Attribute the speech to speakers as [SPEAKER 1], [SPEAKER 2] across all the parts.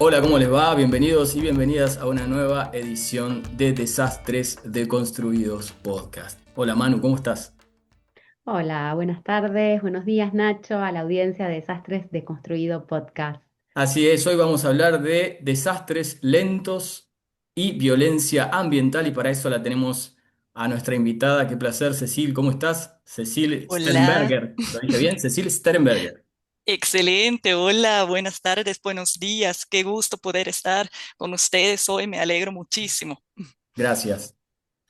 [SPEAKER 1] Hola, ¿cómo les va? Bienvenidos y bienvenidas a una nueva edición de Desastres Deconstruidos Podcast. Hola Manu, ¿cómo estás?
[SPEAKER 2] Hola, buenas tardes, buenos días Nacho, a la audiencia de Desastres de Construido Podcast.
[SPEAKER 1] Así es, hoy vamos a hablar de desastres lentos y violencia ambiental y para eso la tenemos a nuestra invitada. Qué placer, Cecil, ¿cómo estás? Cecil
[SPEAKER 3] Hola,
[SPEAKER 1] Sternberger, ¿lo dije bien? Cecil Sternberger.
[SPEAKER 3] excelente, hola, buenas tardes, buenos días, qué gusto poder estar con ustedes hoy, me alegro muchísimo.
[SPEAKER 1] Gracias.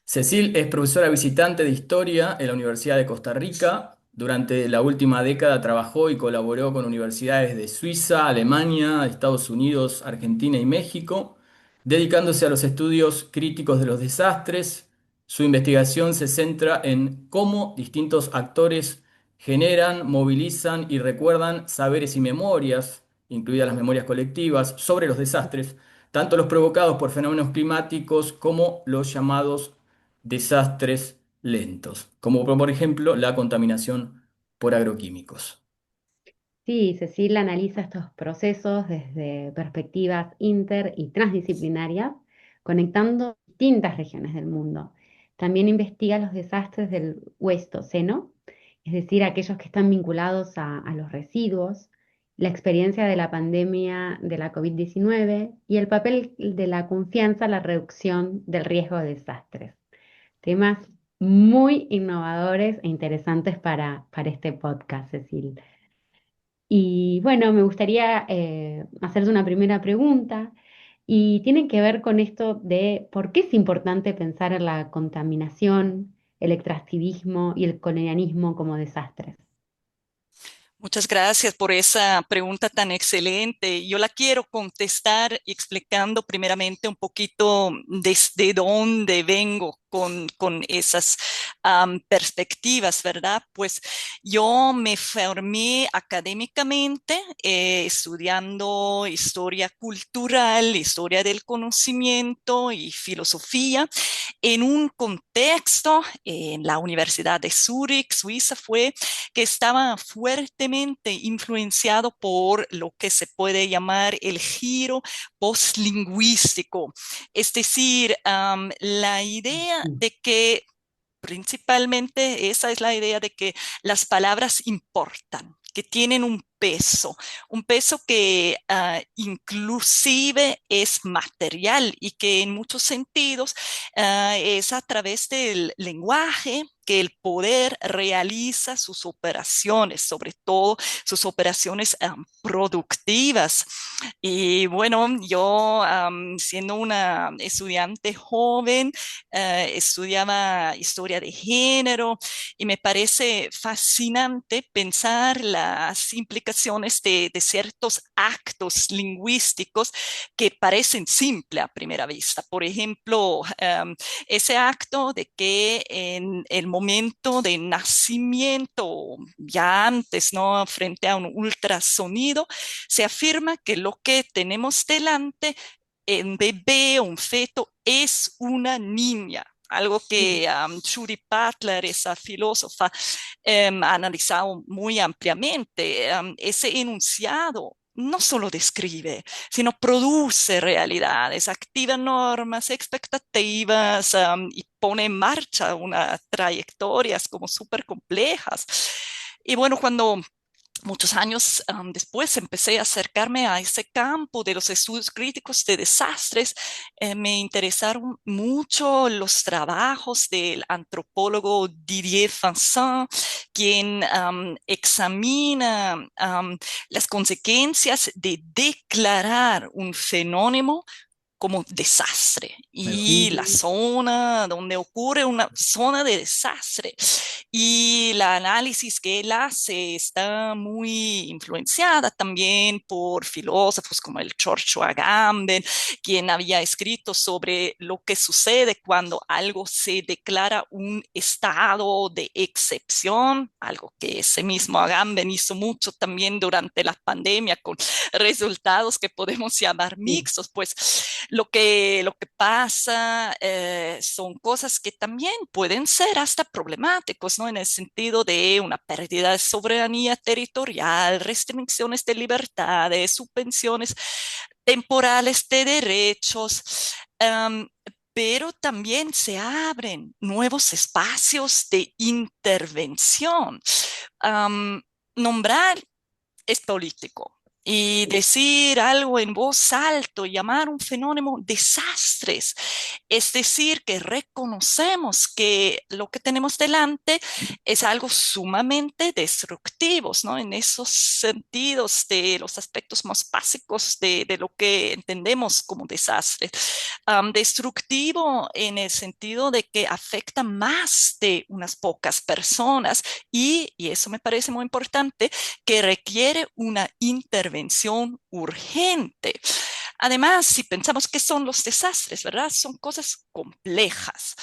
[SPEAKER 1] Cecil es profesora visitante de historia en la Universidad de Costa Rica. Durante la última década trabajó y colaboró con universidades de Suiza, Alemania, Estados Unidos, Argentina y México, dedicándose a los estudios críticos de los desastres. Su investigación se centra en cómo distintos actores generan, movilizan y recuerdan saberes y memorias, incluidas las memorias colectivas, sobre los desastres, tanto los provocados por fenómenos climáticos como los llamados desastres lentos, como por ejemplo la contaminación por agroquímicos.
[SPEAKER 2] Sí, Cecilia analiza estos procesos desde perspectivas inter y transdisciplinarias, conectando distintas regiones del mundo. También investiga los desastres del Huestoceno, es decir, aquellos que están vinculados a los residuos, la experiencia de la pandemia de la COVID-19 y el papel de la confianza en la reducción del riesgo de desastres. Temas muy innovadores e interesantes para este podcast, Cecil. Y bueno, me gustaría hacerte una primera pregunta y tiene que ver con esto de por qué es importante pensar en la contaminación, el extractivismo y el colonialismo como desastres.
[SPEAKER 3] Muchas gracias por esa pregunta tan excelente. Yo la quiero contestar explicando primeramente un poquito desde dónde vengo con esas perspectivas, ¿verdad? Pues yo me formé académicamente estudiando historia cultural, historia del conocimiento y filosofía en un contexto en la Universidad de Zúrich, Suiza, fue que estaba fuertemente influenciado por lo que se puede llamar el giro postlingüístico, es decir, la idea de que principalmente esa es la idea de que las palabras importan, que tienen un peso que inclusive es material y que en muchos sentidos es a través del lenguaje que el poder realiza sus operaciones, sobre todo sus operaciones productivas. Y bueno, yo siendo una estudiante joven, estudiaba historia de género y me parece fascinante pensar las implicaciones de ciertos actos lingüísticos que parecen simples a primera vista. Por ejemplo, ese acto de que en el momento de nacimiento, ya antes, ¿no? Frente a un ultrasonido, se afirma que lo que tenemos delante, un bebé o un feto, es una niña. Algo que Judy Butler, esa filósofa, ha analizado muy ampliamente. Ese enunciado no solo describe, sino produce realidades, activa normas, expectativas y pone en marcha unas trayectorias como súper complejas. Y bueno, cuando muchos años después empecé a acercarme a ese campo de los estudios críticos de desastres. Me interesaron mucho los trabajos del antropólogo Didier Vincent, quien examina las consecuencias de declarar un fenómeno como desastre y la
[SPEAKER 1] Ujú.
[SPEAKER 3] zona donde ocurre una zona de desastre. Y la análisis que él hace está muy influenciada también por filósofos como el Giorgio Agamben, quien había escrito sobre lo que sucede cuando algo se declara un estado de excepción, algo que ese mismo Agamben hizo mucho también durante la pandemia con resultados que podemos llamar
[SPEAKER 2] Sí.
[SPEAKER 3] mixtos. Pues lo que pasa son cosas que también pueden ser hasta problemáticos, ¿no? En el sentido de una pérdida de soberanía territorial, restricciones de libertades, subvenciones. temporales de derechos, um, pero también se abren nuevos espacios de intervención. Um, Nombrar es político. Y decir algo en voz alta, llamar un fenómeno desastres, es decir, que reconocemos que lo que tenemos delante es algo sumamente destructivo, ¿no? En esos sentidos de los aspectos más básicos de lo que entendemos como desastre. Destructivo en el sentido de que afecta más de unas pocas personas y eso me parece muy importante, que requiere una intervención urgente. Además, si pensamos que son los desastres, ¿verdad? Son cosas complejas,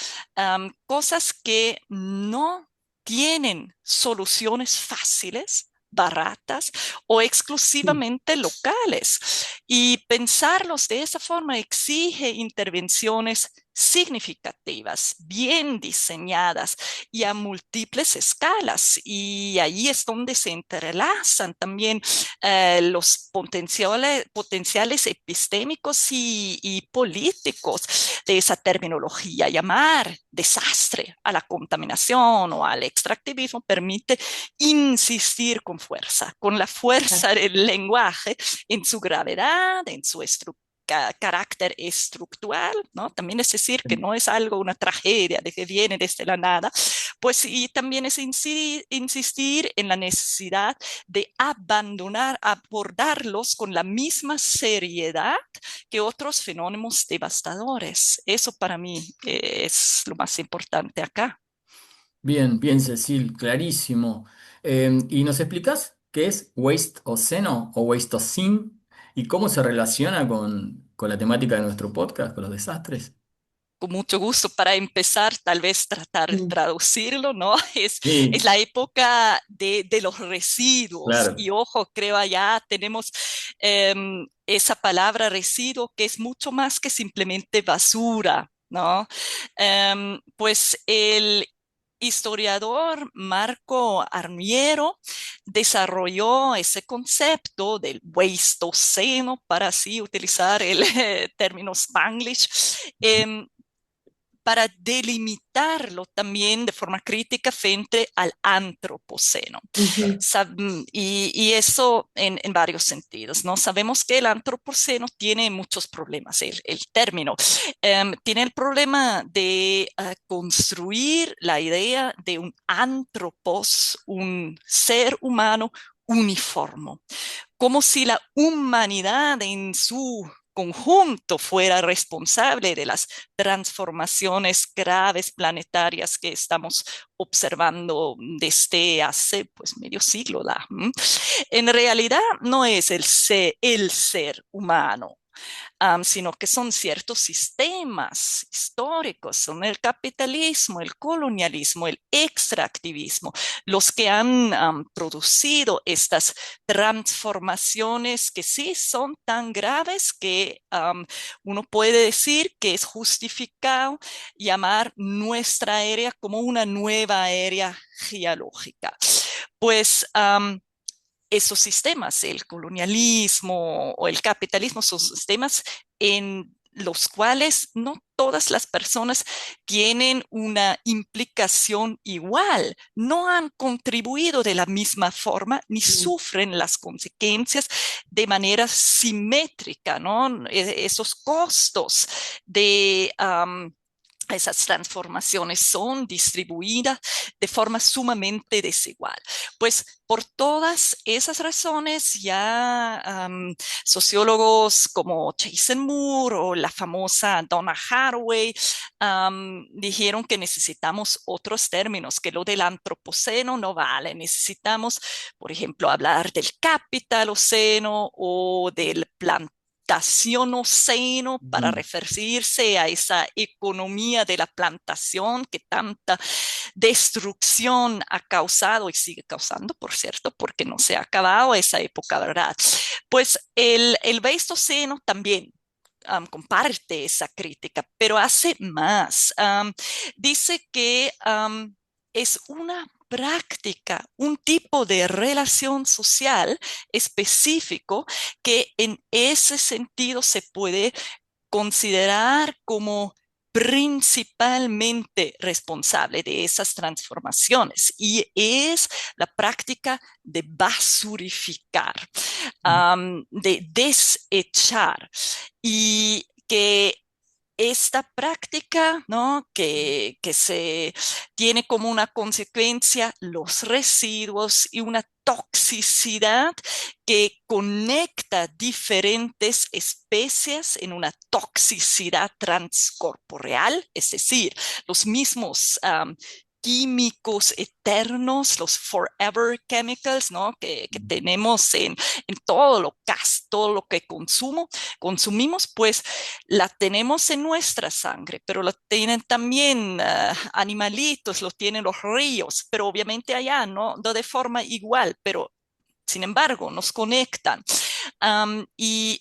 [SPEAKER 3] cosas que no tienen soluciones fáciles, baratas o
[SPEAKER 1] Sí.
[SPEAKER 3] exclusivamente locales. Y pensarlos de esa forma exige intervenciones significativas, bien diseñadas y a múltiples escalas. Y ahí es donde se entrelazan también los potenciales epistémicos y políticos de esa terminología. Llamar desastre a la contaminación o al extractivismo permite insistir con la fuerza
[SPEAKER 2] Exacto.
[SPEAKER 3] del lenguaje en su gravedad, en su estructura carácter estructural, ¿no? También es decir que no es algo, una tragedia de que viene desde la nada, pues y también es insistir en la necesidad de abordarlos con la misma seriedad que otros fenómenos devastadores. Eso para mí es lo más importante acá.
[SPEAKER 1] Bien, bien, Cecil, clarísimo. ¿Y nos explicás qué es Waste-Oceno o Waste-Ocene y cómo se relaciona con la temática de nuestro podcast, con los desastres?
[SPEAKER 3] Con mucho gusto. Para empezar, tal vez tratar de
[SPEAKER 2] Mm.
[SPEAKER 3] traducirlo, ¿no? Es
[SPEAKER 1] Sí,
[SPEAKER 3] la época de los residuos.
[SPEAKER 1] claro.
[SPEAKER 3] Y ojo, creo allá tenemos esa palabra residuo que es mucho más que simplemente basura, ¿no? Pues el historiador Marco Armiero desarrolló ese concepto del Pleistoceno, para así utilizar el término Spanglish, em, para delimitarlo también de forma crítica frente al antropoceno.
[SPEAKER 2] Ujú.
[SPEAKER 3] Y eso en varios sentidos, ¿no? Sabemos que el antropoceno tiene muchos problemas, el término. Tiene el problema de construir la idea de un antropos, un ser humano uniforme, como si la humanidad en su conjunto fuera responsable de las transformaciones graves planetarias que estamos observando desde hace pues medio siglo. En realidad no es el ser humano, sino que son ciertos sistemas históricos, son el capitalismo, el colonialismo, el extractivismo, los que han producido estas transformaciones que sí son tan graves que uno puede decir que es justificado llamar nuestra era como una nueva era geológica. Pues esos sistemas, el colonialismo o el capitalismo, son sistemas en los cuales no todas las personas tienen una implicación igual, no han contribuido de la misma forma ni
[SPEAKER 2] Mm.
[SPEAKER 3] sufren las consecuencias de manera simétrica, ¿no? Esos costos de esas transformaciones son distribuidas de forma sumamente desigual. Pues por todas esas razones ya sociólogos como Jason Moore o la famosa Donna Haraway dijeron que necesitamos otros términos, que lo del antropoceno no vale. Necesitamos, por ejemplo, hablar del capitaloceno o del plantacionoceno para
[SPEAKER 1] Mm.
[SPEAKER 3] referirse a esa economía de la plantación que tanta destrucción ha causado y sigue causando, por cierto, porque no se ha acabado esa época, ¿verdad? Pues el Pleistoceno también comparte esa crítica, pero hace más. Dice que es una práctica, un tipo de relación social específico que en ese sentido se puede considerar como principalmente responsable de esas transformaciones y es la práctica de basurificar, de desechar y que esta práctica, ¿no? Que se tiene como una consecuencia los residuos y una toxicidad que conecta diferentes especies en una toxicidad transcorporeal, es decir, los mismos químicos eternos, los forever chemicals, ¿no? Que tenemos en todo lo que consumimos, pues la tenemos en nuestra sangre, pero la tienen también animalitos, lo tienen los ríos, pero obviamente allá no de forma igual, pero sin embargo nos conectan. Y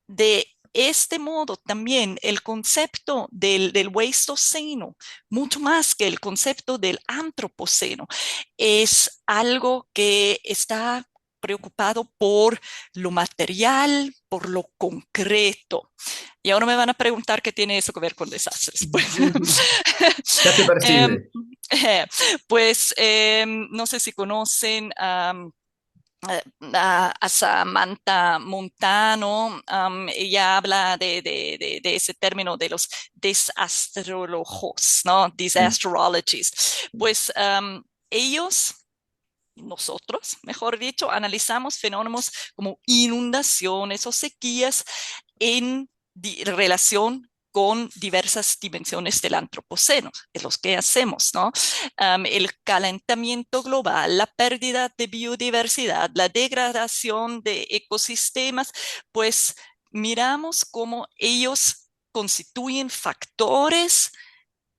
[SPEAKER 3] de este modo también el concepto del Pleistoceno, mucho más que el concepto del Antropoceno, es algo que está preocupado por lo material, por lo concreto. Y ahora me van a preguntar qué tiene eso que ver con desastres. Pues,
[SPEAKER 1] Ya se
[SPEAKER 3] em,
[SPEAKER 1] percibe.
[SPEAKER 3] no sé si conocen a Samantha Montano. Ella habla de ese término de los desastrólogos, ¿no? Disastrologists. Pues ellos, nosotros, mejor dicho, analizamos fenómenos como inundaciones o sequías en relación con diversas dimensiones del antropoceno, es lo que hacemos, ¿no? El calentamiento global, la pérdida de biodiversidad, la degradación de ecosistemas, pues miramos cómo ellos constituyen factores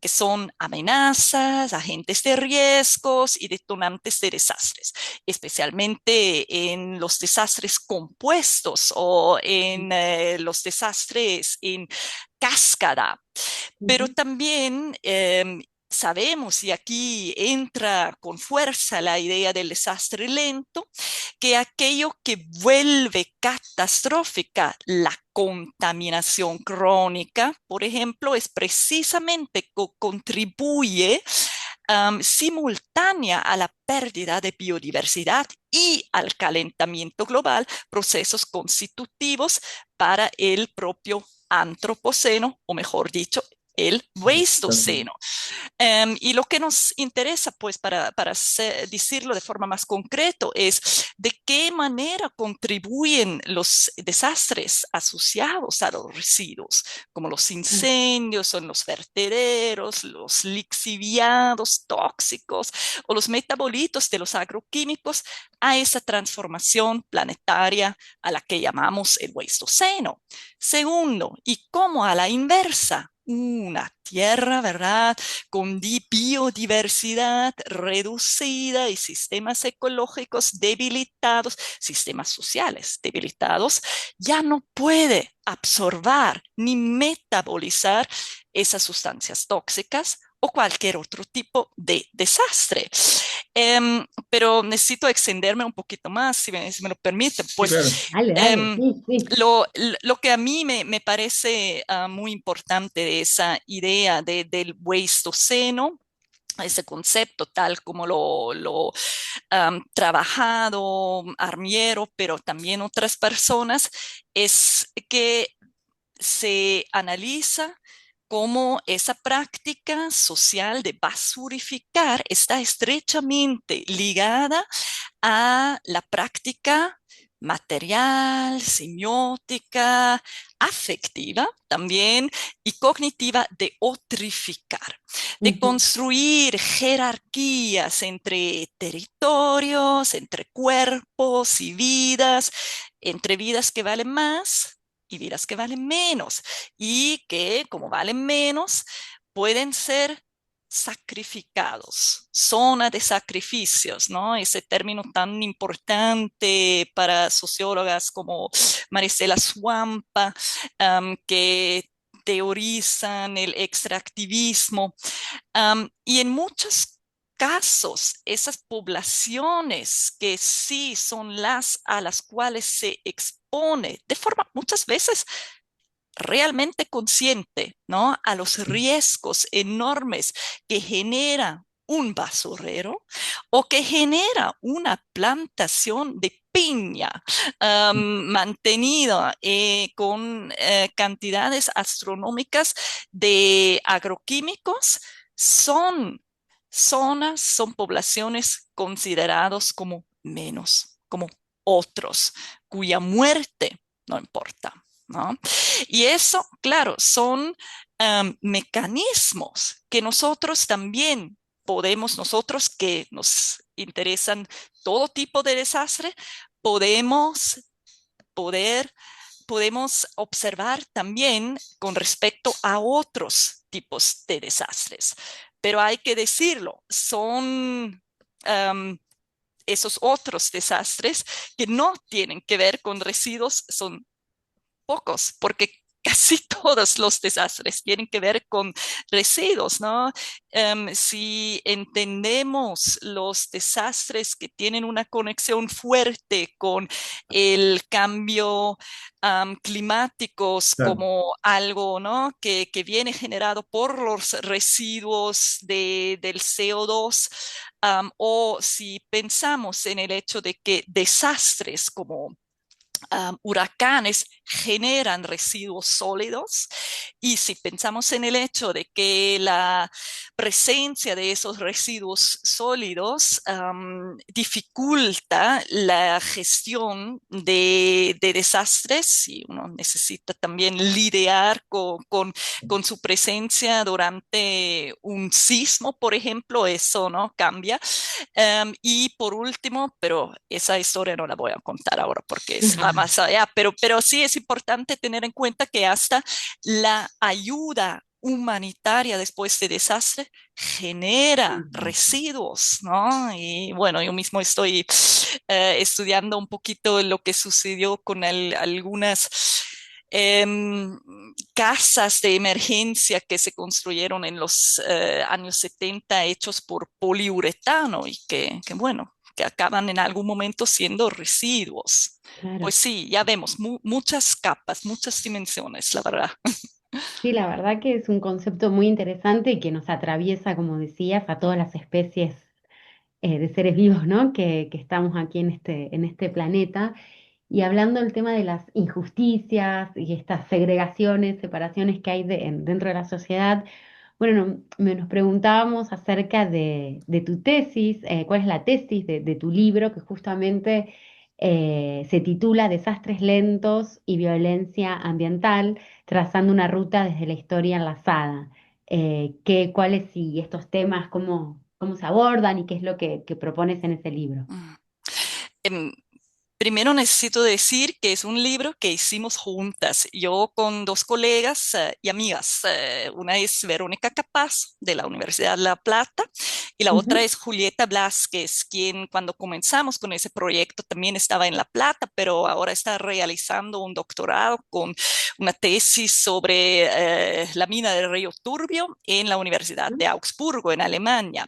[SPEAKER 3] que son amenazas, agentes de riesgos y detonantes de desastres, especialmente en los desastres compuestos o en los desastres en cascada. Pero también sabemos, y aquí entra con fuerza la idea del desastre lento, que aquello que vuelve catastrófica la contaminación crónica, por ejemplo, es precisamente que contribuye simultánea a la pérdida de biodiversidad y al calentamiento global, procesos constitutivos para el propio antropoceno, o mejor dicho, el Pleistoceno. Y lo que nos interesa, pues, para decirlo de forma más concreta, es de qué manera contribuyen los desastres asociados a los residuos, como los incendios en los vertederos, los lixiviados tóxicos o los metabolitos de los agroquímicos a esa transformación planetaria a la que llamamos el Pleistoceno. Segundo, y cómo a la inversa, una tierra, ¿verdad?, con biodiversidad reducida y sistemas ecológicos debilitados, sistemas sociales debilitados, ya no puede absorber ni metabolizar esas sustancias tóxicas o cualquier otro tipo de desastre. Pero necesito extenderme un poquito más, si me lo permiten.
[SPEAKER 1] Sí,
[SPEAKER 3] Pues
[SPEAKER 1] claro.
[SPEAKER 2] Dale, dale, sí, sí.
[SPEAKER 3] lo que a mí me parece muy importante de esa idea del Pleistoceno, ese concepto tal como lo trabajado Armiero, pero también otras personas, es que se analiza cómo esa práctica social de basurificar está estrechamente ligada a la práctica material, semiótica, afectiva también y cognitiva de otrificar, de
[SPEAKER 2] Ujú.
[SPEAKER 3] construir jerarquías entre territorios, entre cuerpos y vidas, entre vidas que valen más y vidas que valen menos y que como valen menos pueden ser sacrificados, zona de sacrificios, ¿no? Ese término tan importante para sociólogas como Maricela Swampa, que teorizan el extractivismo. Y en muchos casos, esas poblaciones que sí son las a las cuales se expone de forma muchas veces realmente consciente, ¿no? A los riesgos enormes que genera un basurero o que genera una plantación de piña mantenida con cantidades astronómicas de agroquímicos, son zonas, son poblaciones considerados como menos, como otros, cuya muerte no importa, ¿no? Y eso, claro, son mecanismos que nosotros también podemos, nosotros que nos interesan todo tipo de desastre, podemos poder, podemos observar también con respecto a otros tipos de desastres. Pero hay que decirlo, son esos otros desastres que no tienen que ver con residuos, son pocos, porque casi todos los desastres tienen que ver con residuos, ¿no? Si entendemos los desastres que tienen una conexión fuerte con el cambio climáticos
[SPEAKER 1] Claro.
[SPEAKER 3] como algo, ¿no? Que viene generado por los residuos del CO2, o si pensamos en el hecho de que desastres como huracanes generan residuos sólidos, y si pensamos en el hecho de que la presencia de esos residuos sólidos dificulta la gestión de desastres, y uno necesita también lidiar con su presencia durante un sismo, por ejemplo, eso no cambia. Y por último, pero esa historia no la voy a contar ahora porque va más allá, pero sí es importante tener en cuenta que hasta la ayuda humanitaria después de desastre genera residuos, ¿no? Y bueno, yo mismo estoy estudiando un poquito lo que sucedió con algunas casas de emergencia que se construyeron en los años 70 hechos por poliuretano y que, bueno, que acaban en algún momento siendo residuos. Pues
[SPEAKER 2] Claro.
[SPEAKER 3] sí, ya vemos muchas capas, muchas dimensiones, la verdad.
[SPEAKER 2] Sí, la verdad que es un concepto muy interesante y que nos atraviesa, como decías, a todas las especies de seres vivos, ¿no? Que estamos aquí en este planeta. Y hablando del tema de las injusticias y estas segregaciones, separaciones que hay dentro de la sociedad, bueno, nos preguntábamos acerca de tu tesis, cuál es la tesis de tu libro, que justamente se titula Desastres lentos y violencia ambiental, trazando una ruta desde la historia enlazada. ¿Cuáles y estos temas, cómo se abordan y qué es lo que propones en ese libro?
[SPEAKER 3] Mm. Em, Primero necesito decir que es un libro que hicimos juntas, yo con dos colegas y amigas. Una es Verónica Capaz de la Universidad de La Plata y la otra
[SPEAKER 2] Ujú.
[SPEAKER 3] es Julieta Blasquez, quien cuando comenzamos con ese proyecto también estaba en La Plata, pero ahora está realizando un doctorado con una tesis sobre la mina del Río Turbio en la Universidad de Augsburgo, en Alemania.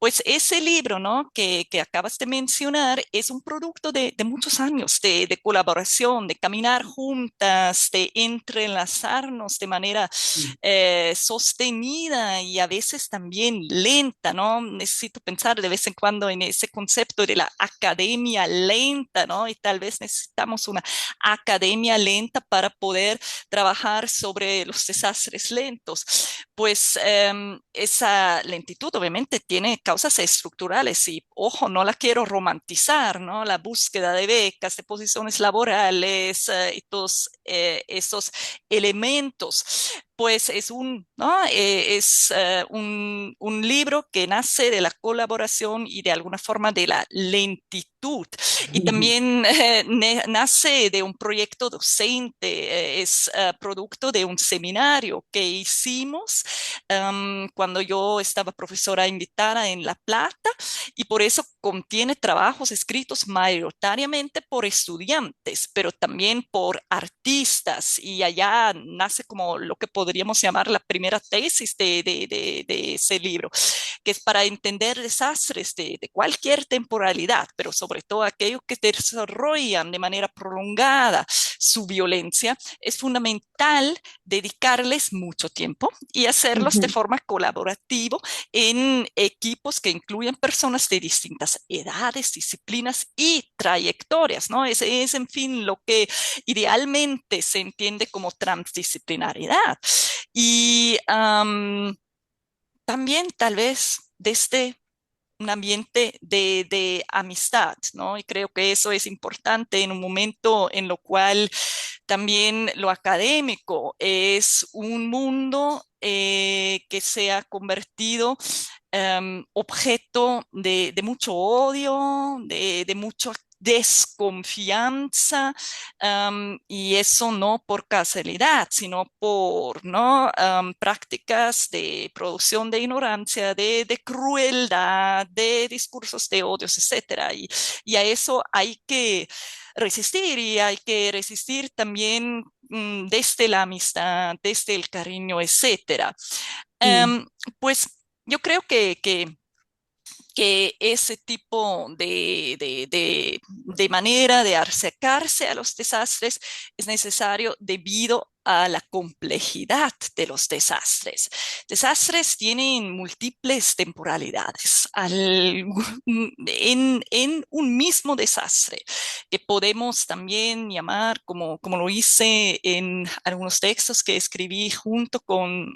[SPEAKER 3] Pues ese libro, ¿no? Que acabas de mencionar es un producto de muchos años de colaboración, de caminar juntas, de entrelazarnos de manera sostenida y a veces también lenta, ¿no? Necesito pensar de vez en cuando en ese concepto de la academia lenta, ¿no? Y tal vez necesitamos una academia lenta para poder trabajar sobre los desastres lentos. Pues esa lentitud obviamente tiene causas estructurales y, ojo, no la quiero romantizar, ¿no? La búsqueda de becas, de posiciones laborales y todos esos elementos. Pues es ¿no? Un libro que nace de la colaboración y de alguna forma de la lentitud. Y también nace de un proyecto docente, es producto de un seminario que hicimos cuando yo estaba profesora invitada en La Plata, y por eso contiene trabajos escritos mayoritariamente por estudiantes, pero también por artistas, y allá nace como lo que podríamos llamar la primera tesis de ese libro, que es para entender desastres de cualquier temporalidad, pero sobre todo aquellos que desarrollan de manera prolongada su violencia. Es fundamental dedicarles mucho tiempo y hacerlos de
[SPEAKER 2] Ujú,
[SPEAKER 3] forma colaborativa en equipos que incluyen personas de distintas edades, disciplinas y trayectorias, ¿no? Es en fin, lo que idealmente se entiende como transdisciplinaridad. Y también tal vez desde un ambiente de amistad, ¿no? Y creo que eso es importante en un momento en lo cual también lo académico es un mundo que se ha convertido objeto de mucho odio, de mucha desconfianza, y eso no por casualidad, sino por ¿no? Prácticas de producción de ignorancia, de crueldad, de discursos de odios, etcétera. Y a eso hay que resistir, y hay que resistir también desde la amistad, desde el cariño, etcétera.
[SPEAKER 2] sí,
[SPEAKER 3] Em, pues yo creo que ese tipo de manera de acercarse a los desastres es necesario debido a la complejidad de los desastres. Desastres tienen múltiples temporalidades. En un mismo desastre, que podemos también llamar, como lo hice en algunos textos que escribí junto con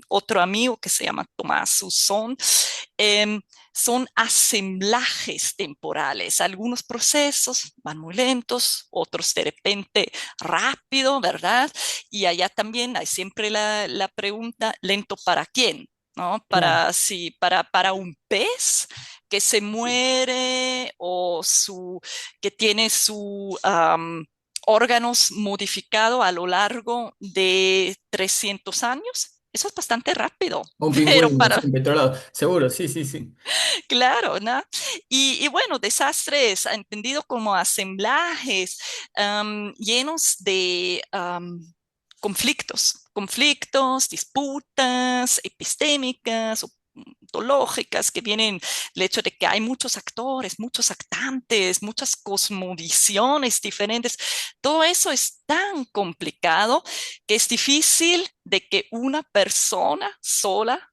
[SPEAKER 3] otro amigo que se llama Tomás Susón, eh, son asemblajes temporales. Algunos procesos van muy lentos, otros de repente rápido, ¿verdad? Y allá también hay siempre la pregunta, ¿lento para quién? ¿No?
[SPEAKER 2] claro.
[SPEAKER 3] Para un pez que se muere o que tiene su órganos modificado a lo largo de 300 años. Eso es bastante rápido,
[SPEAKER 1] Un
[SPEAKER 3] pero
[SPEAKER 1] pingüino,
[SPEAKER 3] para,
[SPEAKER 1] sí, un petrolado. Seguro, sí, sí, sí.
[SPEAKER 3] claro, ¿no? Y bueno, desastres entendido como asemblajes llenos de conflictos, disputas epistémicas o ontológicas que vienen del hecho de que hay muchos actores, muchos actantes, muchas cosmovisiones diferentes. Todo eso es tan complicado que es difícil de que una persona sola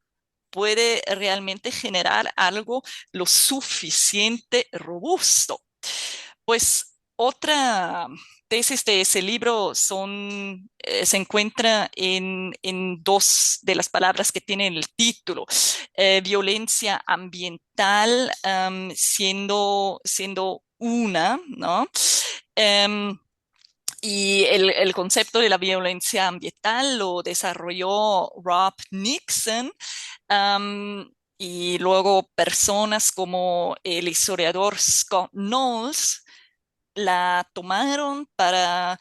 [SPEAKER 3] puede realmente generar algo lo suficiente robusto. Pues otra tesis de ese libro se encuentra en dos de las palabras que tiene el título, violencia ambiental siendo una, ¿no? Um, y el concepto de la violencia ambiental lo desarrolló Rob Nixon, y luego personas como el historiador Scott Knowles la tomaron para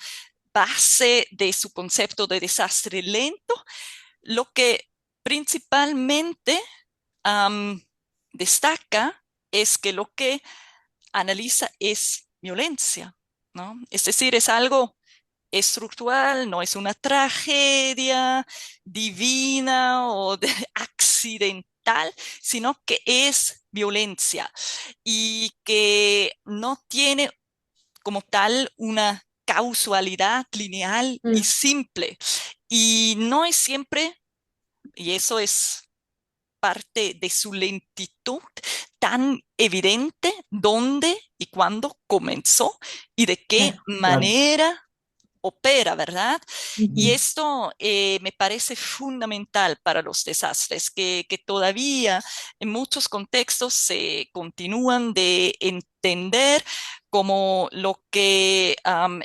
[SPEAKER 3] base de su concepto de desastre lento, lo que principalmente um, destaca es que lo que analiza es violencia, ¿no? Es decir, es algo estructural, no es una tragedia divina o accidental, sino que es violencia y que no tiene como tal una causalidad lineal y
[SPEAKER 2] Mm,
[SPEAKER 3] simple. Y no es siempre, y eso es parte de su lentitud, tan evidente dónde y cuándo comenzó y de qué
[SPEAKER 2] claro.
[SPEAKER 1] Claro.
[SPEAKER 3] manera opera, ¿verdad? Y
[SPEAKER 2] Ujú,
[SPEAKER 3] esto me parece fundamental para los desastres, que todavía en muchos contextos se continúan de entender como lo que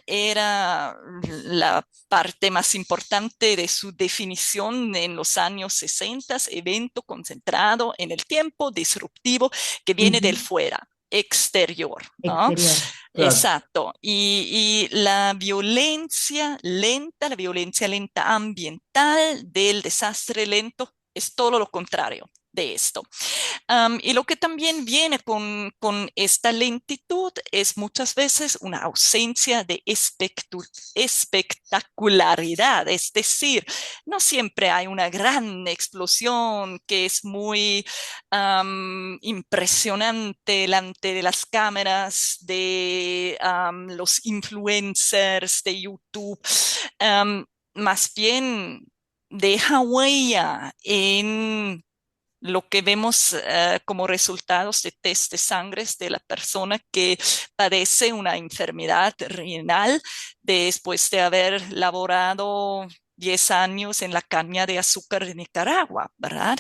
[SPEAKER 3] era la parte más importante de su definición en los años 60, evento concentrado en el tiempo, disruptivo, que viene del
[SPEAKER 2] ujú.
[SPEAKER 3] fuera, exterior, ¿no?
[SPEAKER 2] Exterior.
[SPEAKER 1] Claro.
[SPEAKER 3] Exacto. Y la violencia lenta ambiental del desastre lento es todo lo contrario. de esto. Y lo que también viene con esta lentitud es muchas veces una ausencia de espectacularidad, es decir, no siempre hay una gran explosión que es muy impresionante delante de las cámaras de los influencers de YouTube. Más bien deja huella en lo que vemos como resultados de test de sangre de la persona que padece una enfermedad renal después de haber laborado 10 años en la caña de azúcar de Nicaragua, ¿verdad?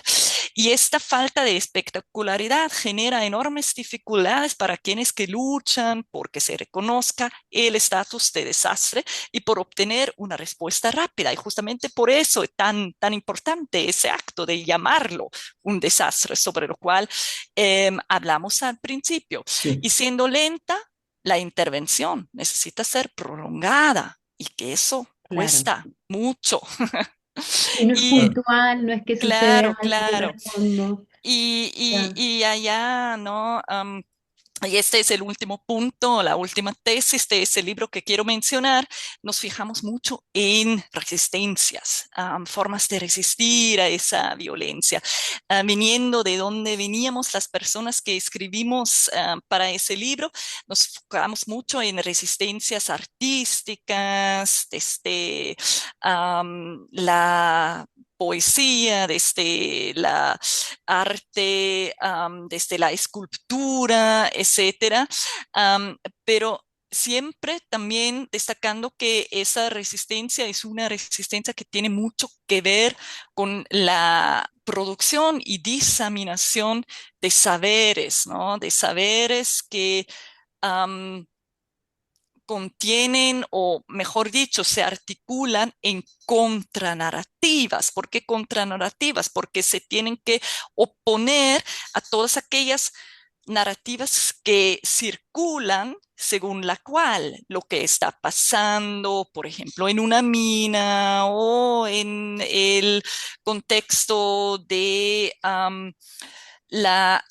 [SPEAKER 3] Y esta falta de espectacularidad genera enormes dificultades para quienes que luchan por que se reconozca el estatus de desastre y por obtener una respuesta rápida. Y justamente por eso es tan importante ese acto de llamarlo un desastre, sobre lo cual hablamos al principio.
[SPEAKER 1] Sí,
[SPEAKER 3] Y siendo lenta, la intervención necesita ser prolongada y que eso
[SPEAKER 2] Claro.
[SPEAKER 3] cuesta mucho.
[SPEAKER 2] Y no es
[SPEAKER 3] Y
[SPEAKER 1] claro.
[SPEAKER 2] puntual, no es que sucede
[SPEAKER 3] claro,
[SPEAKER 2] algo de
[SPEAKER 3] claro.
[SPEAKER 2] fondo.
[SPEAKER 3] Y, y,
[SPEAKER 2] Claro.
[SPEAKER 3] y allá, ¿no? Y este es el último punto, la última tesis de ese libro que quiero mencionar. Nos fijamos mucho en resistencias, formas de resistir a esa violencia. Viniendo de donde veníamos las personas que escribimos para ese libro, nos focamos mucho en resistencias artísticas, desde la poesía, desde la arte, desde la escultura, etcétera. Pero siempre también destacando que esa resistencia es una resistencia que tiene mucho que ver con la producción y diseminación de saberes, ¿no? De saberes que um, contienen, o mejor dicho, se articulan en contranarrativas. ¿Por qué contranarrativas? Porque se tienen que oponer a todas aquellas narrativas que circulan según la cual lo que está pasando, por ejemplo, en una mina o en el contexto de la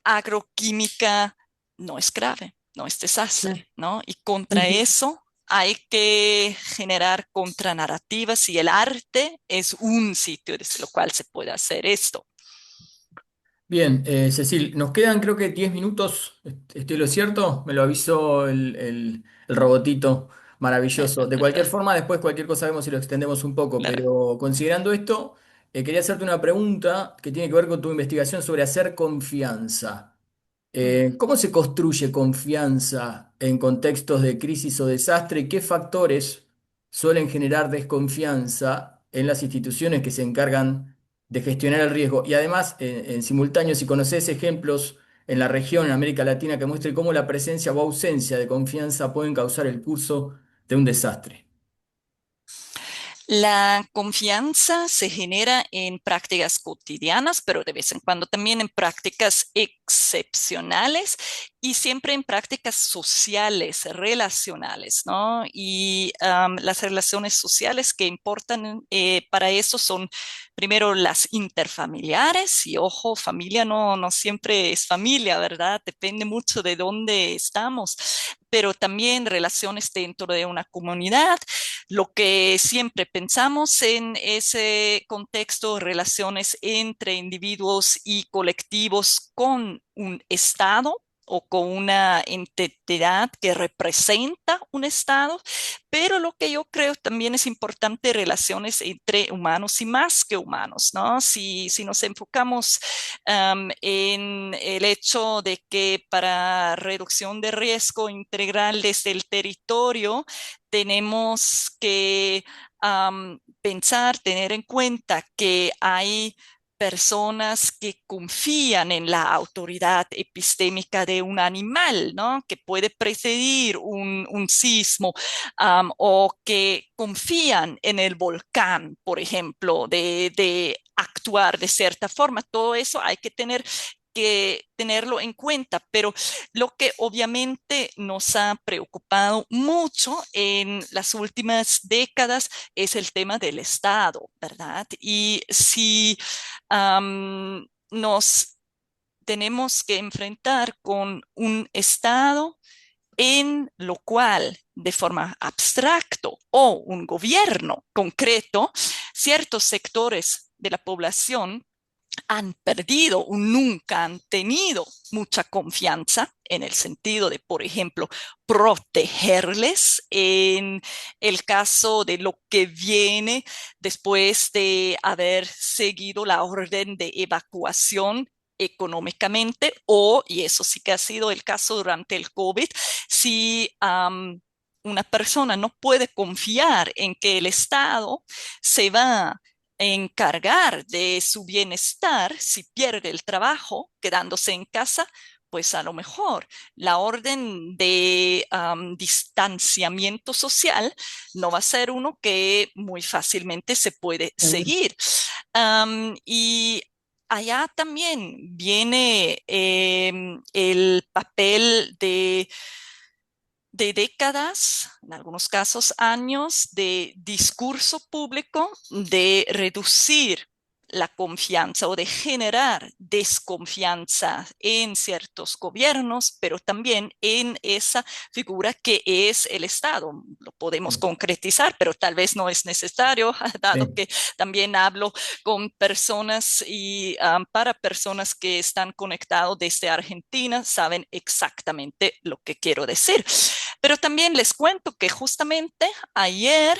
[SPEAKER 3] agroquímica, no es grave, no es
[SPEAKER 2] Claro.
[SPEAKER 3] desastre, ¿no? Y contra
[SPEAKER 2] Ujú.
[SPEAKER 3] eso hay que generar contranarrativas y el arte es un sitio desde lo cual se puede hacer esto.
[SPEAKER 1] Bien, Cecil, nos quedan creo que 10 minutos. ¿Estoy lo cierto? Me lo avisó el robotito maravilloso. De cualquier forma, después cualquier cosa vemos si lo extendemos un poco,
[SPEAKER 3] Claro.
[SPEAKER 1] pero considerando esto, quería hacerte una pregunta que tiene que ver con tu investigación sobre hacer confianza.
[SPEAKER 3] Mm.
[SPEAKER 1] ¿Cómo se construye confianza en contextos de crisis o desastre? ¿Qué factores suelen generar desconfianza en las instituciones que se encargan de gestionar el riesgo? Y además, en simultáneo, si conoces ejemplos en la región, en América Latina, que muestren cómo la presencia o ausencia de confianza pueden causar el curso de un desastre.
[SPEAKER 3] La confianza se genera en prácticas cotidianas, pero de vez en cuando también en prácticas excepcionales y siempre en prácticas sociales, relacionales, ¿no? Y las relaciones sociales que importan para eso son primero las interfamiliares y ojo, familia no siempre es familia, ¿verdad? Depende mucho de dónde estamos, pero también relaciones dentro de una comunidad. Lo que siempre pensamos en ese contexto, relaciones entre individuos y colectivos con un Estado o con una entidad que representa un Estado, pero lo que yo creo también es importante relaciones entre humanos y más que humanos, ¿no? Si nos enfocamos en el hecho de que para reducción de riesgo integral desde el territorio, tenemos que pensar, tener en cuenta que hay personas que confían en la autoridad epistémica de un animal, ¿no? Que puede precedir un sismo, o que confían en el volcán, por ejemplo, de actuar de cierta forma. Todo eso hay que tenerlo en cuenta, pero lo que obviamente nos ha preocupado mucho en las últimas décadas es el tema del Estado, ¿verdad? Y si nos tenemos que enfrentar con un Estado en lo cual, de forma abstracta o un gobierno concreto, ciertos sectores de la población han perdido o nunca han tenido mucha confianza en el sentido de, por ejemplo, protegerles en el caso de lo que viene después de haber seguido la orden de evacuación económicamente o, y eso sí que ha sido el caso durante el COVID, si una persona no puede confiar en que el Estado se va encargar de su bienestar, si pierde el trabajo quedándose en casa, pues a lo mejor la orden de distanciamiento social no va a ser uno que muy fácilmente se puede
[SPEAKER 1] Seguro.
[SPEAKER 3] seguir. Y allá también viene el papel de décadas, en algunos casos años, de discurso público, de reducir la confianza o de generar desconfianza en ciertos gobiernos, pero también en esa figura que es el Estado. Lo podemos
[SPEAKER 1] Sí,
[SPEAKER 3] concretizar, pero tal vez no es necesario, dado
[SPEAKER 1] sí,
[SPEAKER 3] que también hablo con personas y para personas que están conectados desde Argentina, saben exactamente lo que quiero decir. Pero también les cuento que justamente ayer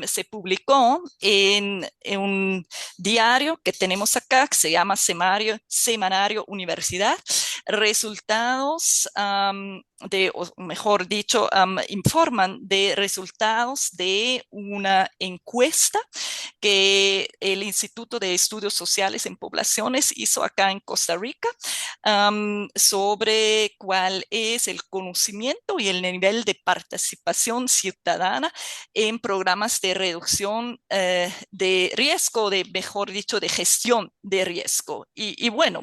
[SPEAKER 3] se publicó en un diario que tenemos acá, que se llama Semanario Universidad, resultados o mejor dicho, informan de resultados de una encuesta que el Instituto de Estudios Sociales en Poblaciones hizo acá en Costa Rica sobre cuál es el conocimiento y el nivel de participación ciudadana en programas de reducción de riesgo, de mejor dicho, de gestión de riesgo. Y bueno,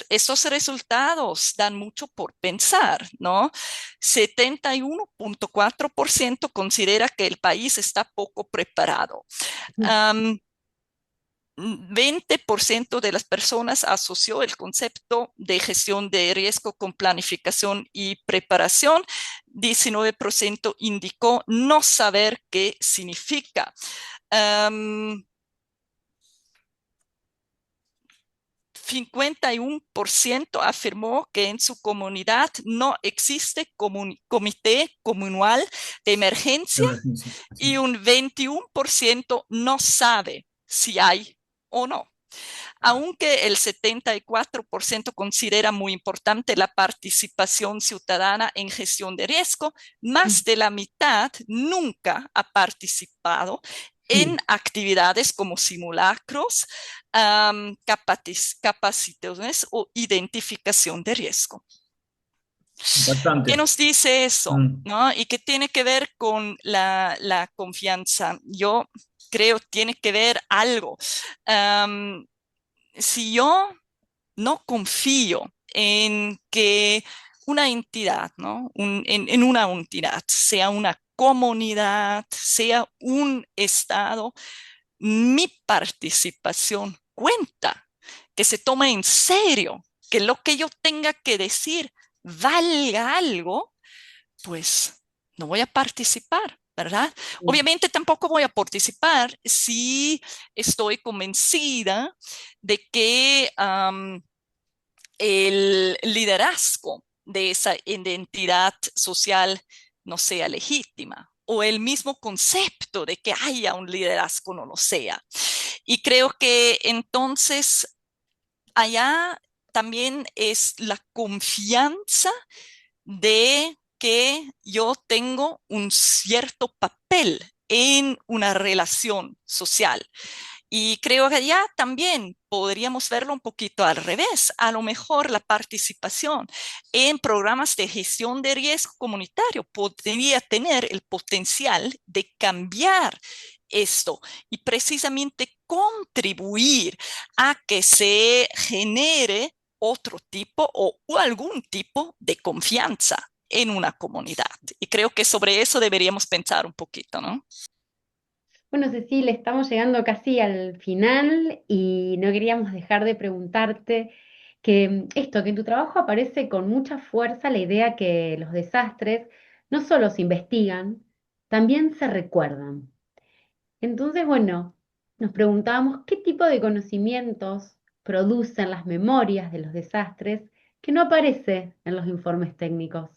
[SPEAKER 3] estos resultados dan mucho por pensar, ¿no? 71.4% considera que el país está poco preparado. Um, 20% de las personas asoció el concepto de gestión de riesgo con planificación y preparación. 19% indicó no saber qué significa. Um, 51% afirmó que en su comunidad no existe comité comunal de emergencia
[SPEAKER 1] emergencia.
[SPEAKER 3] y
[SPEAKER 1] Sí.
[SPEAKER 3] un 21% no sabe si hay o no.
[SPEAKER 1] Ah,
[SPEAKER 3] Aunque el 74% considera muy importante la participación ciudadana en gestión de riesgo, más de la mitad nunca ha participado en actividades como simulacros, capacitaciones o identificación de riesgo. ¿Qué
[SPEAKER 1] impactante.
[SPEAKER 3] nos dice eso?
[SPEAKER 1] Mm,
[SPEAKER 3] ¿No? Y qué tiene que ver con la confianza. Yo creo tiene que ver algo. Um, si yo no confío en que una entidad, ¿no? En una entidad, sea una comunidad, sea un estado, mi participación cuenta, que se tome en serio, que lo que yo tenga que decir valga algo, pues no voy a participar, ¿verdad?
[SPEAKER 1] mm,
[SPEAKER 3] Obviamente tampoco voy a participar si estoy convencida de que el liderazgo de esa identidad social no sea legítima o el mismo concepto de que haya un liderazgo no lo sea. Y creo que entonces allá también es la confianza de que yo tengo un cierto papel en una relación social. Y creo que ya también podríamos verlo un poquito al revés. A lo mejor la participación en programas de gestión de riesgo comunitario podría tener el potencial de cambiar esto y precisamente contribuir a que se genere otro tipo o algún tipo de confianza en una comunidad. Y creo que sobre eso deberíamos pensar un poquito, ¿no?
[SPEAKER 2] Bueno, Cecilia, estamos llegando casi al final y no queríamos dejar de preguntarte que esto, que en tu trabajo aparece con mucha fuerza la idea que los desastres no solo se investigan, también se recuerdan. Entonces, bueno, nos preguntábamos qué tipo de conocimientos producen las memorias de los desastres que no aparece en los informes técnicos.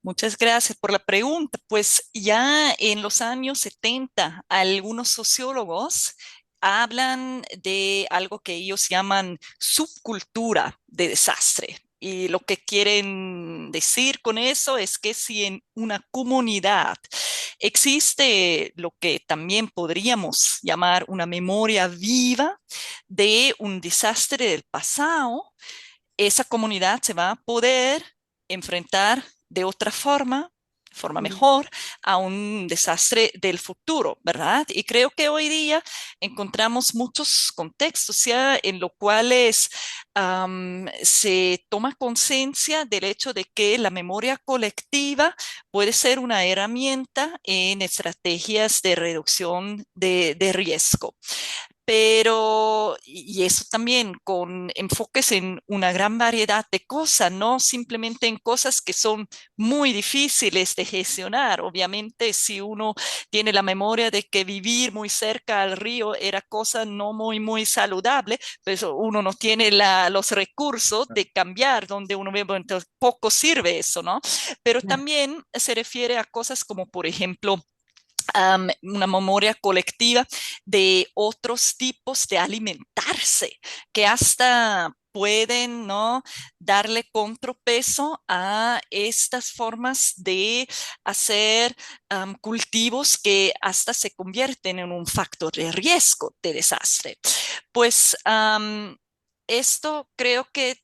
[SPEAKER 3] Muchas gracias por la pregunta. Pues ya en los años 70, algunos sociólogos hablan de algo que ellos llaman subcultura de desastre. Y lo que quieren decir con eso es que si en una comunidad existe lo que también podríamos llamar una memoria viva de un desastre del pasado, esa comunidad se va a poder enfrentar de otra forma
[SPEAKER 2] Mm.
[SPEAKER 3] mejor, a un desastre del futuro, ¿verdad? Y creo que hoy día encontramos muchos contextos ya en los cuales se toma conciencia del hecho de que la memoria colectiva puede ser una herramienta en estrategias de reducción de riesgo. Pero, y eso también con enfoques en una gran variedad de cosas, no simplemente en cosas que son muy difíciles de gestionar. Obviamente, si uno tiene la memoria de que vivir muy cerca al río era cosa no muy saludable, pues uno no tiene los recursos de cambiar donde uno vive, entonces poco sirve eso, ¿no? Pero
[SPEAKER 2] Claro.
[SPEAKER 3] también se refiere a cosas como, por ejemplo, una memoria colectiva de otros tipos de alimentarse, que hasta pueden, ¿no?, darle contrapeso a estas formas de hacer cultivos que hasta se convierten en un factor de riesgo de desastre. Pues esto creo que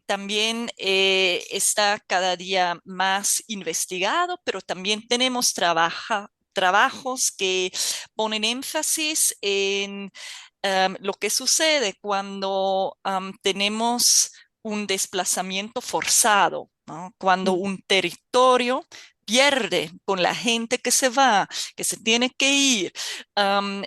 [SPEAKER 3] también está cada día más investigado, pero también tenemos trabajos que ponen énfasis en lo que sucede cuando tenemos un desplazamiento forzado, ¿no? Cuando
[SPEAKER 2] Mm.
[SPEAKER 3] un territorio pierde con la gente que se va, que se tiene que ir,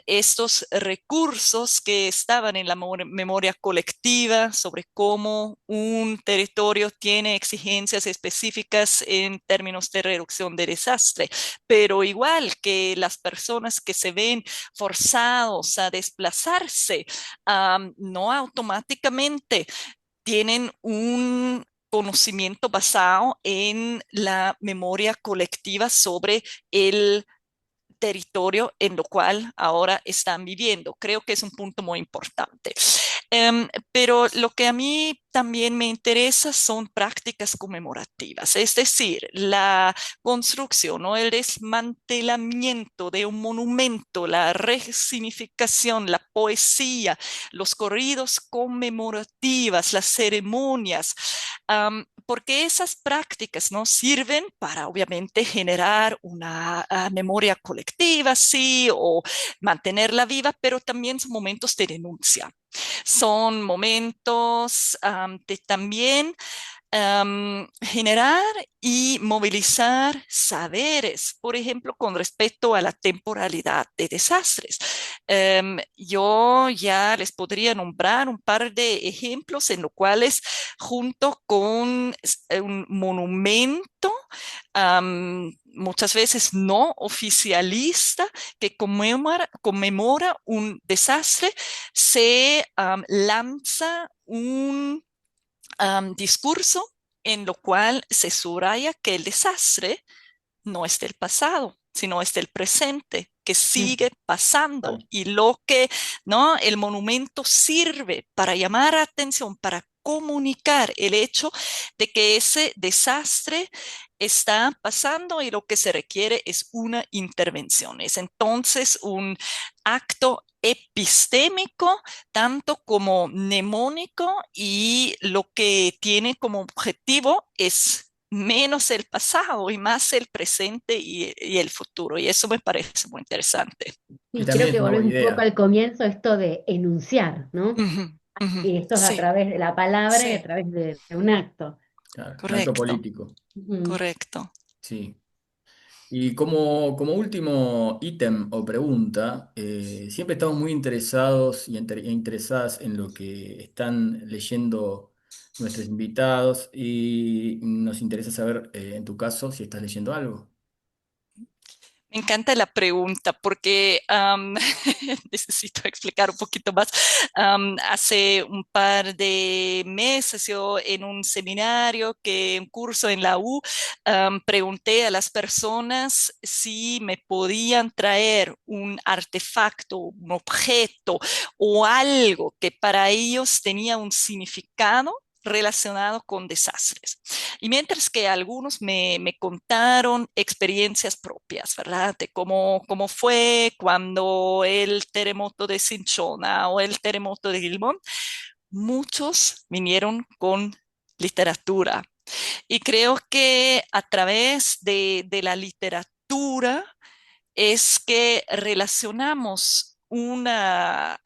[SPEAKER 3] estos recursos que estaban en la memoria colectiva sobre cómo un territorio tiene exigencias específicas en términos de reducción de desastre, pero igual que las personas que se ven forzados a desplazarse, no automáticamente tienen un conocimiento basado en la memoria colectiva sobre el territorio en lo cual ahora están viviendo. Creo que es un punto muy importante. Pero lo que a mí también me interesa son prácticas conmemorativas, es decir, la construcción o el desmantelamiento de un monumento, la resignificación, la poesía, los corridos conmemorativas, las ceremonias, porque esas prácticas no sirven para obviamente generar una memoria colectiva, sí, o mantenerla viva, pero también son momentos de denuncia. Son momentos de también generar y movilizar saberes, por ejemplo, con respecto a la temporalidad de desastres. Yo ya les podría nombrar un par de ejemplos en los cuales, junto con un monumento, muchas veces no oficialista, que conmemora un desastre, se lanza un discurso en lo cual se subraya que el desastre no es del pasado, sino es del presente, que
[SPEAKER 2] Mm.
[SPEAKER 3] sigue pasando
[SPEAKER 1] Claro.
[SPEAKER 3] y lo que, ¿no?, el monumento sirve para llamar la atención, para comunicar el hecho de que ese desastre está pasando y lo que se requiere es una intervención. Es entonces un acto epistémico, tanto como mnemónico, y lo que tiene como objetivo es menos el pasado y más el presente y el futuro. Y eso me parece muy interesante.
[SPEAKER 1] Y
[SPEAKER 2] Y creo
[SPEAKER 1] también es
[SPEAKER 2] que
[SPEAKER 1] una
[SPEAKER 2] volvés
[SPEAKER 1] buena
[SPEAKER 2] un poco
[SPEAKER 1] idea.
[SPEAKER 2] al comienzo esto de enunciar, ¿no?
[SPEAKER 3] Ujú, ujú.
[SPEAKER 2] Y esto es a
[SPEAKER 3] Sí,
[SPEAKER 2] través de la palabra y a
[SPEAKER 3] sí,
[SPEAKER 2] través de un acto.
[SPEAKER 1] Claro, un acto
[SPEAKER 3] correcto,
[SPEAKER 1] político.
[SPEAKER 2] Ujú.
[SPEAKER 3] correcto.
[SPEAKER 1] Sí. Y como último ítem o pregunta, siempre estamos muy interesados e interesadas en lo que están leyendo nuestros invitados y nos interesa saber, en tu caso, si estás leyendo algo.
[SPEAKER 3] Me encanta la pregunta porque necesito explicar un poquito más. Hace un par de meses yo en un seminario, un curso en la U, pregunté a las personas si me podían traer un artefacto, un objeto o algo que para ellos tenía un significado relacionado con desastres. Y mientras que algunos me contaron experiencias propias, ¿verdad? De cómo fue cuando el terremoto de Cinchona o el terremoto de Gilmón, muchos vinieron con literatura. Y creo que a través de la literatura es que relacionamos una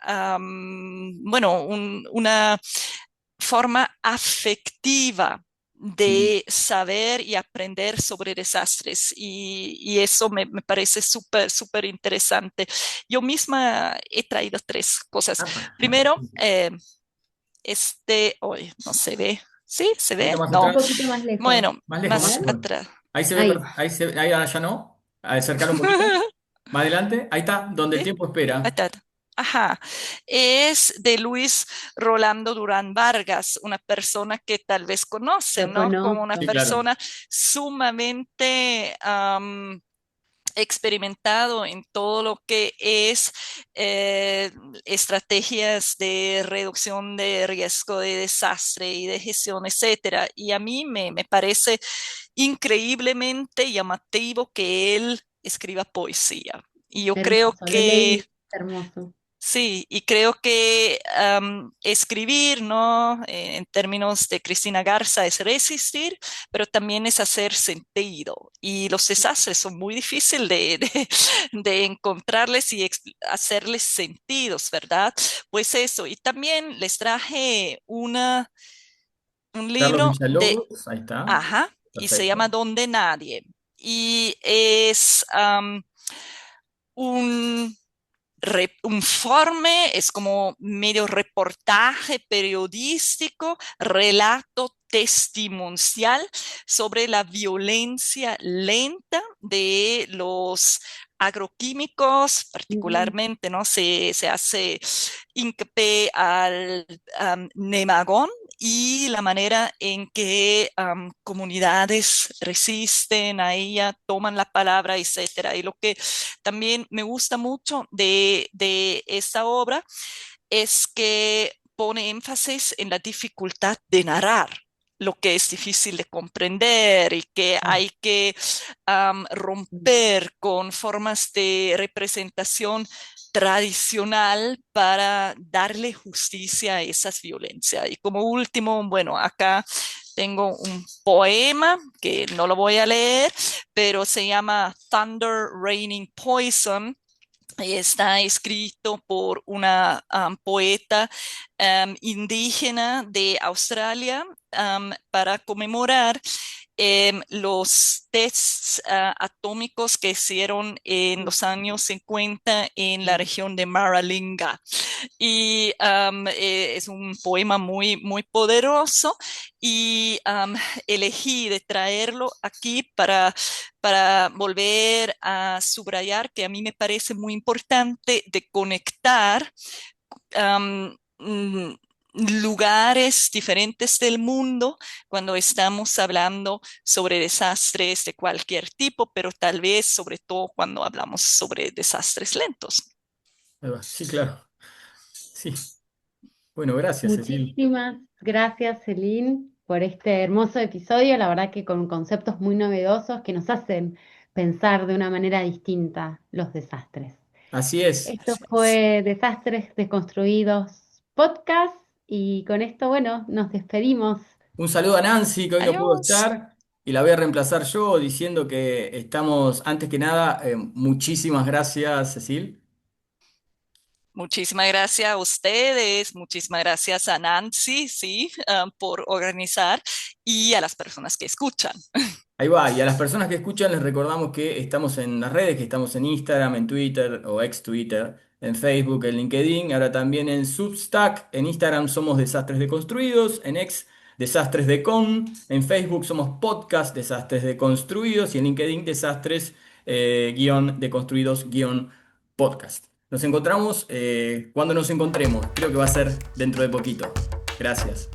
[SPEAKER 3] forma afectiva
[SPEAKER 1] Mm.
[SPEAKER 3] de saber y aprender sobre desastres y eso me parece súper, súper interesante. Yo misma he traído tres cosas.
[SPEAKER 1] Apa.
[SPEAKER 3] Primero, hoy no se ve. ¿Sí? ¿Se
[SPEAKER 1] Un
[SPEAKER 3] ve?
[SPEAKER 1] poquito más
[SPEAKER 2] Un
[SPEAKER 3] No.
[SPEAKER 1] atrás,
[SPEAKER 2] poquito más lejos.
[SPEAKER 3] Bueno,
[SPEAKER 1] más lejos,
[SPEAKER 2] A
[SPEAKER 1] más
[SPEAKER 3] más
[SPEAKER 2] ver,
[SPEAKER 1] lejos.
[SPEAKER 3] atrás.
[SPEAKER 1] Ahí se ve,
[SPEAKER 2] ahí.
[SPEAKER 1] ahí ahora ya no. Acercar un poquito. Más adelante, ahí está, donde el
[SPEAKER 3] ¿Sí?
[SPEAKER 1] tiempo
[SPEAKER 3] Ahí
[SPEAKER 1] espera.
[SPEAKER 3] está. Ajá, es de Luis Rolando Durán Vargas, una persona que tal vez conocen,
[SPEAKER 2] Lo
[SPEAKER 3] ¿no? Como una
[SPEAKER 1] Sí,
[SPEAKER 2] conozco.
[SPEAKER 1] claro.
[SPEAKER 3] persona sumamente experimentado en todo lo que es estrategias de reducción de riesgo de desastre y de gestión, etcétera. Y a mí me parece increíblemente llamativo que él escriba poesía. Y yo creo
[SPEAKER 2] Hermoso, lo
[SPEAKER 3] que
[SPEAKER 2] leí. Hermoso.
[SPEAKER 3] sí, y creo que escribir, ¿no? En términos de Cristina Garza es resistir, pero también es hacer sentido. Y los desastres son muy difíciles de encontrarles y hacerles sentidos, ¿verdad? Pues eso, y también les traje un
[SPEAKER 1] Carlos
[SPEAKER 3] libro de,
[SPEAKER 1] Villalobos, ahí está.
[SPEAKER 3] ajá, y se llama
[SPEAKER 1] Perfecto.
[SPEAKER 3] Donde Nadie. Y es un informe, es como medio reportaje periodístico, relato testimonial sobre la violencia lenta de los agroquímicos,
[SPEAKER 2] Mm,
[SPEAKER 3] particularmente, ¿no? Se hace hincapié al nemagón y la manera en que comunidades resisten a ella, toman la palabra, etcétera. Y lo que también me gusta mucho de esta obra es que pone énfasis en la dificultad de narrar lo que es difícil de comprender y que
[SPEAKER 1] Ah,
[SPEAKER 3] hay que romper con formas de representación tradicional para darle justicia a esas violencias. Y como último, bueno, acá tengo un poema que no lo voy a leer, pero se llama Thunder Raining Poison y está escrito por una poeta indígena de Australia para conmemorar los tests atómicos que hicieron en los años 50 en la
[SPEAKER 2] mm.
[SPEAKER 3] región de Maralinga. Y es un poema muy, muy poderoso y elegí de traerlo aquí para volver a subrayar que a mí me parece muy importante de conectar lugares diferentes del mundo cuando estamos hablando sobre desastres de cualquier tipo, pero tal vez sobre todo cuando hablamos sobre desastres lentos.
[SPEAKER 1] ahí va. Sí, claro. Sí. Bueno, gracias, Cecil.
[SPEAKER 2] Muchísimas gracias, Celine, por este hermoso episodio. La verdad que con conceptos muy novedosos que nos hacen pensar de una manera distinta los desastres.
[SPEAKER 1] Así es.
[SPEAKER 2] Esto fue Desastres Desconstruidos Podcast y con esto, bueno, nos despedimos.
[SPEAKER 1] Un saludo a Nancy, que hoy no pudo
[SPEAKER 3] Adiós.
[SPEAKER 1] estar, y la voy a reemplazar yo diciendo que estamos, antes que nada, muchísimas gracias, Cecil.
[SPEAKER 3] Muchísimas gracias a ustedes, muchísimas gracias a Nancy, sí, por organizar y a las personas que escuchan.
[SPEAKER 1] Ahí va, y a las personas que escuchan les recordamos que estamos en las redes, que estamos en Instagram, en Twitter o ex Twitter, en Facebook, en LinkedIn, ahora también en Substack, en Instagram somos Desastres Deconstruidos, en ex Desastres Decon, en Facebook somos Podcast Desastres Deconstruidos y en LinkedIn Desastres Deconstruidos podcast. Nos encontramos cuando nos encontremos, creo que va a ser dentro de poquito. Gracias.